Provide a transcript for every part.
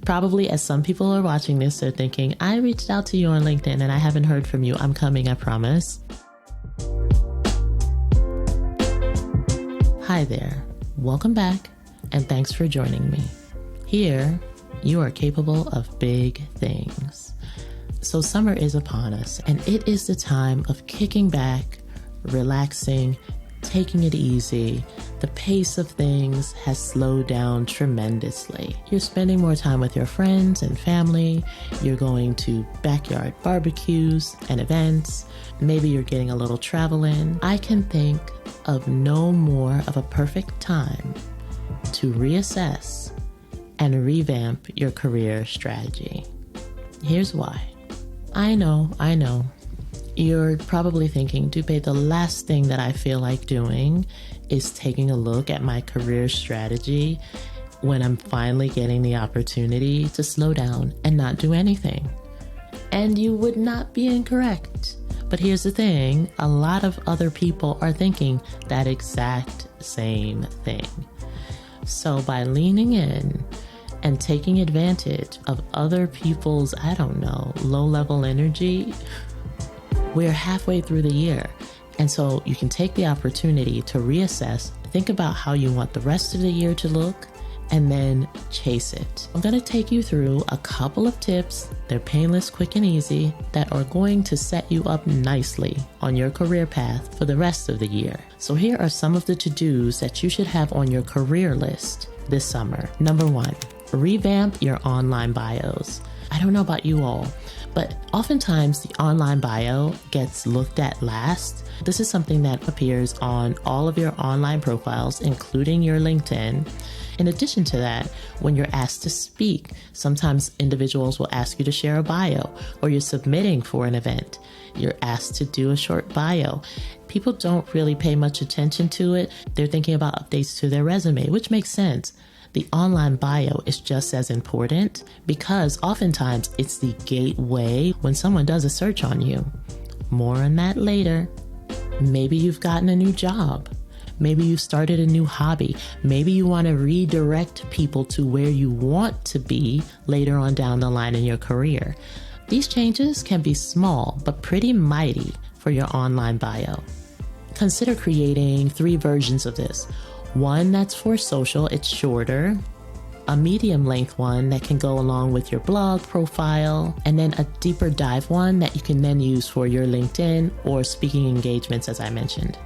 Probably as some people are watching this, they're thinking, I reached out to you on LinkedIn and I haven't heard from you. I'm coming, I promise. Hi there. Welcome back, and thanks for joining me. Here, you are capable of big things. So summer is upon us, and it is the time of kicking back, relaxing, taking it easy. The pace of things has slowed down tremendously. You're spending more time with your friends and family. You're going to backyard barbecues and events. Maybe you're getting a little travel in. I can think of no more of a perfect time to reassess and revamp your career strategy. Here's why. I know. You're probably thinking, Dupe, the last thing that I feel like doing is taking a look at my career strategy when I'm finally getting the opportunity to slow down and not do anything. And you would not be incorrect. But here's the thing, a lot of other people are thinking that exact same thing. So by leaning in and taking advantage of other people's, low-level energy, we're halfway through the year. And so you can take the opportunity to reassess, think about how you want the rest of the year to look, and then chase it. I'm going to take you through a couple of tips. They're painless, quick, and easy that are going to set you up nicely on your career path for the rest of the year. So here are some of the to-dos that you should have on your career list this summer. Number 1, revamp your online bios. I don't know about you all, but oftentimes the online bio gets looked at last. This is something that appears on all of your online profiles, including your LinkedIn. In addition to that, when you're asked to speak, sometimes individuals will ask you to share a bio, or you're submitting for an event. You're asked to do a short bio. People don't really pay much attention to it. They're thinking about updates to their resume, which makes sense. The online bio is just as important because oftentimes it's the gateway when someone does a search on you. More on that later. Maybe you've gotten a new job. Maybe you started a new hobby. Maybe you want to redirect people to where you want to be later on down the line in your career. These changes can be small, but pretty mighty for your online bio. Consider creating 3 versions of this. One that's for social, it's shorter. A medium length one that can go along with your blog profile, and then a deeper dive one that you can then use for your LinkedIn or speaking engagements, as I mentioned.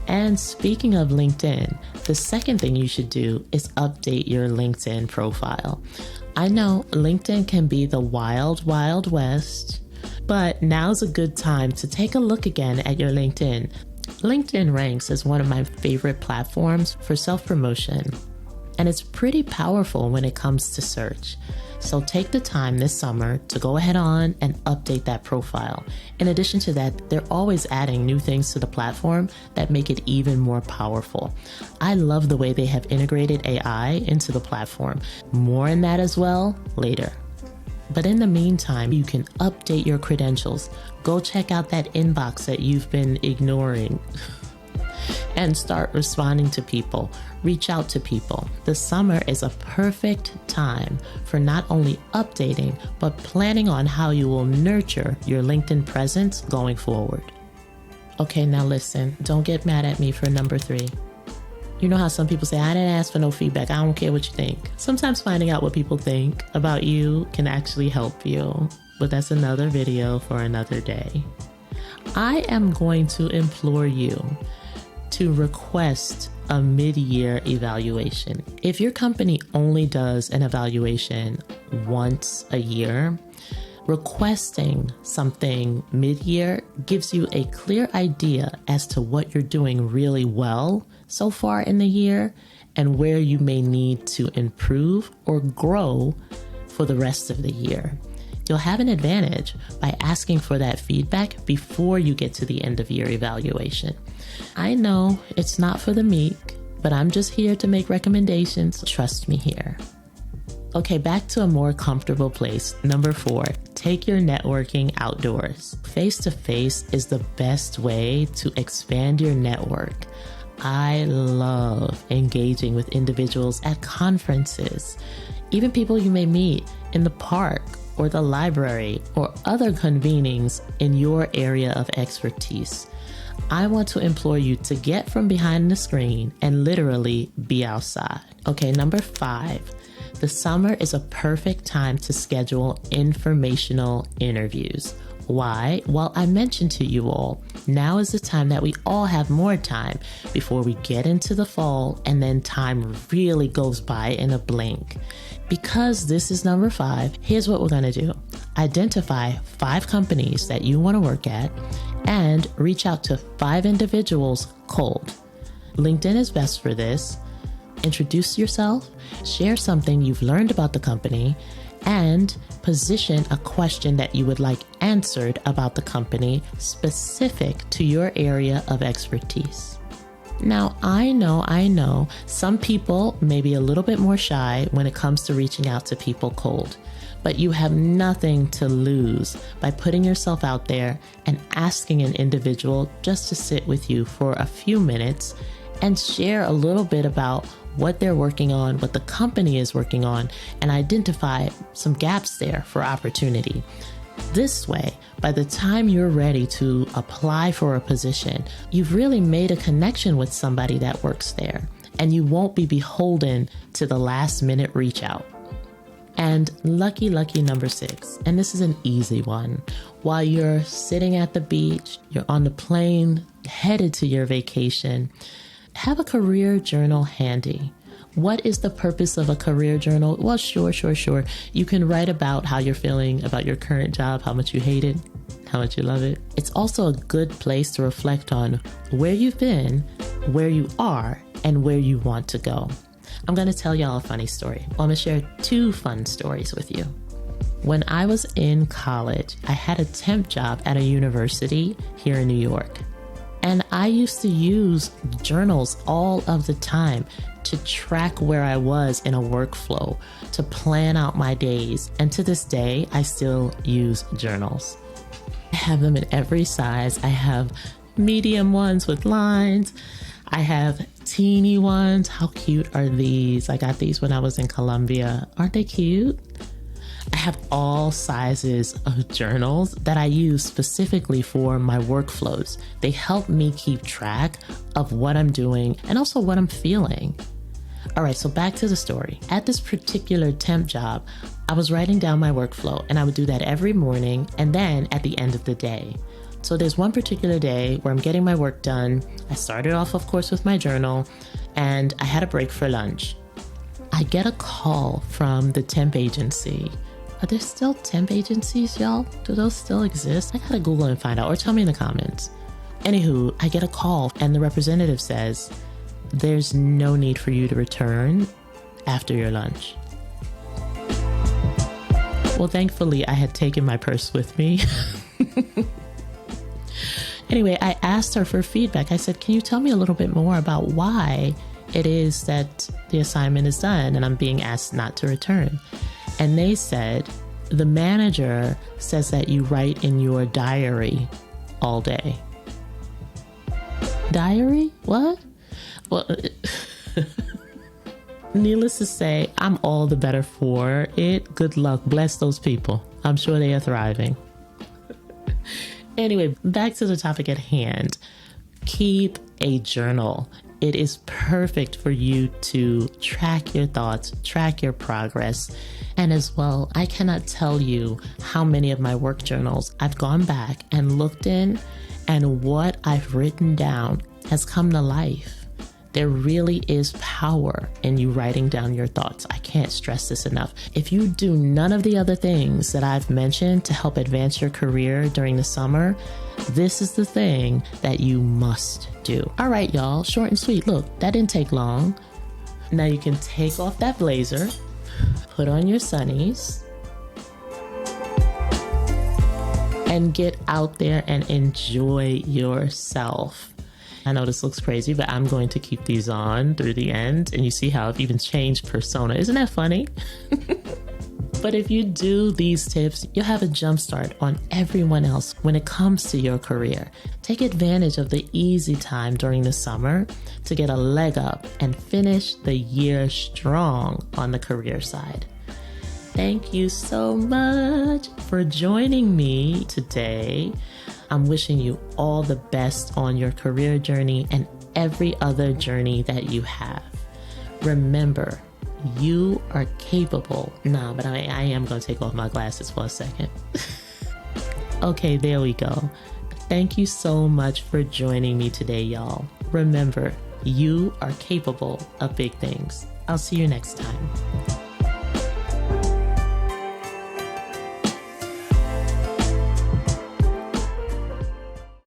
And speaking of LinkedIn, the second thing you should do is update your LinkedIn profile. I know LinkedIn can be the wild, wild west, but now's a good time to take a look again at your LinkedIn. LinkedIn ranks as one of my favorite platforms for self-promotion, and it's pretty powerful when it comes to search. So take the time this summer to go ahead on and update that profile. In addition to that, they're always adding new things to the platform that make it even more powerful. I love the way they have integrated AI into the platform. More on that as well later. But in the meantime, you can update your credentials. Go check out that inbox that you've been ignoring and start responding to people. Reach out to people. The summer is a perfect time for not only updating, but planning on how you will nurture your LinkedIn presence going forward. Okay, now listen, don't get mad at me for number 3. You know how some people say, I didn't ask for no feedback. I don't care what you think. Sometimes finding out what people think about you can actually help you, but that's another video for another day. I am going to implore you to request a mid-year evaluation. If your company only does an evaluation once a year, requesting something mid-year gives you a clear idea as to what you're doing really well so far in the year and where you may need to improve or grow for the rest of the year. You'll have an advantage by asking for that feedback before you get to the end of year evaluation. I know it's not for the meek, but I'm just here to make recommendations. Trust me here. Okay, back to a more comfortable place. Number 4, take your networking outdoors. Face-to-face is the best way to expand your network. I love engaging with individuals at conferences, even people you may meet in the park or the library or other convenings in your area of expertise. I want to implore you to get from behind the screen and literally be outside. Okay, number 5. The summer is a perfect time to schedule informational interviews. Why? Well, I mentioned to you all, now is the time that we all have more time before we get into the fall, and then time really goes by in a blink. Because this is number 5, here's what we're going to do. Identify 5 companies that you want to work at and reach out to 5 individuals cold. LinkedIn is best for this. Introduce yourself, share something you've learned about the company, and position a question that you would like answered about the company specific to your area of expertise. Now, I know some people may be a little bit more shy when it comes to reaching out to people cold, but you have nothing to lose by putting yourself out there and asking an individual just to sit with you for a few minutes and share a little bit about what they're working on, what the company is working on, and identify some gaps there for opportunity. This way, by the time you're ready to apply for a position, you've really made a connection with somebody that works there, and you won't be beholden to the last minute reach out. And lucky number 6, and this is an easy one. While you're sitting at the beach, you're on the plane, headed to your vacation, have a career journal handy. What is the purpose of a career journal? Well, sure. You can write about how you're feeling about your current job, how much you hate it, how much you love it. It's also a good place to reflect on where you've been, where you are, and where you want to go. I'm going to tell y'all a funny story. Well, I'm going to share 2 fun stories with you. When I was in college, I had a temp job at a university here in New York. And I used to use journals all of the time to track where I was in a workflow, to plan out my days. And to this day, I still use journals. I have them in every size. I have medium ones with lines. I have teeny ones. How cute are these? I got these when I was in Colombia. Aren't they cute? I have all sizes of journals that I use specifically for my workflows. They help me keep track of what I'm doing and also what I'm feeling. All right, so back to the story. At this particular temp job, I was writing down my workflow, and I would do that every morning and then at the end of the day. So there's one particular day where I'm getting my work done. I started off, of course, with my journal, and I had a break for lunch. I get a call from the temp agency. Are there still temp agencies, y'all? Do those still exist? I gotta Google and find out, or tell me in the comments. Anywho, I get a call and the representative says, there's no need for you to return after your lunch. Well, thankfully, I had taken my purse with me. Anyway, I asked her for feedback. I said, can you tell me a little bit more about why it is that the assignment is done and I'm being asked not to return? And they said, the manager says that you write in your diary all day. Diary? What? Well, needless to say, I'm all the better for it. Good luck. Bless those people. I'm sure they are thriving. Anyway, back to the topic at hand. Keep a journal. It is perfect for you to track your thoughts, track your progress. And as well, I cannot tell you how many of my work journals I've gone back and looked in, and what I've written down has come to life. There really is power in you writing down your thoughts. I can't stress this enough. If you do none of the other things that I've mentioned to help advance your career during the summer, this is the thing that you must do. All right, y'all, short and sweet. Look, that didn't take long. Now you can take off that blazer, put on your sunnies, and get out there and enjoy yourself. I know this looks crazy, but I'm going to keep these on through the end. And you see how I've even changed persona. Isn't that funny? But if you do these tips, you'll have a jump start on everyone else when it comes to your career. Take advantage of the easy time during the summer to get a leg up and finish the year strong on the career side. Thank you so much for joining me today. I'm wishing you all the best on your career journey and every other journey that you have. Remember, you are capable. Nah, but I am going to take off my glasses for a second. Okay, there we go. Thank you so much for joining me today, y'all. Remember, you are capable of big things. I'll see you next time.